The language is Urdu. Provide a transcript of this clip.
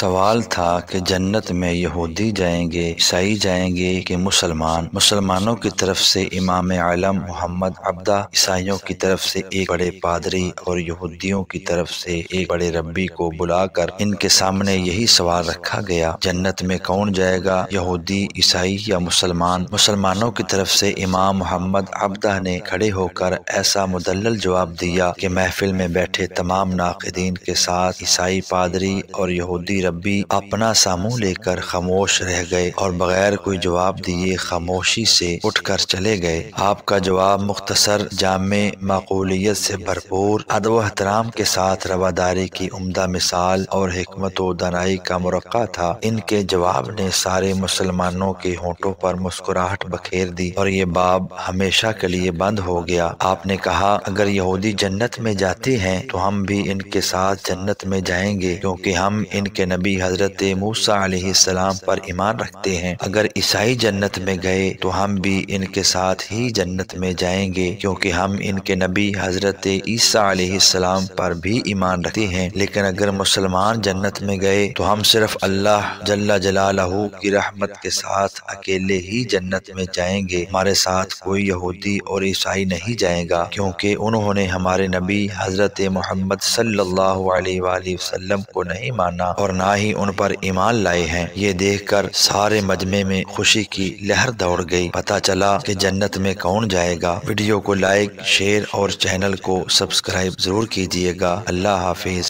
سوال تھا کہ جنت میں یہودی جائیں گے، عیسائی جائیں گے کہ مسلمانوں کی طرف سے امام عالم محمد عبدہ، عیسائیوں کی طرف سے ایک بڑے پادری اور یہودیوں کی طرف سے ایک بڑے ربی کو بلا کر ان کے سامنے یہی سوال رکھا گیا، جنت میں کون جائے گا، یہودی، عیسائی یا مسلمان؟ مسلمانوں کی طرف سے امام محمد عبدہ نے کھڑے ہو کر ایسا مدلل جواب دیا کہ محفل میں بیٹھے تمام ناقدین کے ساتھ عیسائی پادری اور یہودی ربی اپنا سا منہ لے کر خاموش رہ گئے اور بغیر کوئی جواب دیے خاموشی سے اٹھ کر چلے گئے۔ آپ کا جواب مختصر، جامع، معقولیت سے بھرپور، ادب و احترام کے ساتھ رواداری کی عمدہ مثال اور حکمت و دانائی کا مرقع تھا۔ ان کے جواب نے سارے مسلمانوں کے ہونٹوں پر مسکراہٹ بکھیر دی اور یہ باب ہمیشہ کے لیے بند ہو گیا۔ آپ نے کہا، اگر یہودی جنت میں جاتے ہیں تو ہم بھی ان کے ساتھ جنت میں جائیں گے، کیونکہ ہم ان کے نبی حضرت موسیٰ علیہ السلام پر ایمان رکھتے ہیں۔ اگر عیسائی جنت میں گئے تو ہم بھی ان کے ساتھ ہی جنت میں جائیں گے، کیونکہ ہم ان کے نبی حضرت عیسیٰ علیہ السلام پر بھی ایمان رکھتے ہیں۔ لیکن اگر مسلمان جنت میں گئے تو ہم صرف اللہ جل جلالہ کی رحمت کے ساتھ اکیلے ہی جنت میں جائیں گے، ہمارے ساتھ کوئی یہودی اور عیسائی نہیں جائے گا، کیونکہ انہوں نے ہمارے نبی حضرت محمد صلی اللہ علیہ وآلہ وسلم کو نہیں مانا اور نہ ہی ان پر ایمان لائے ہیں۔ یہ دیکھ کر سارے مجمع میں خوشی کی لہر دوڑ گئی۔ پتہ چلا کہ جنت میں کون جائے گا۔ ویڈیو کو لائک، شیئر اور چینل کو سبسکرائب ضرور کیجیے گا۔ اللہ حافظ۔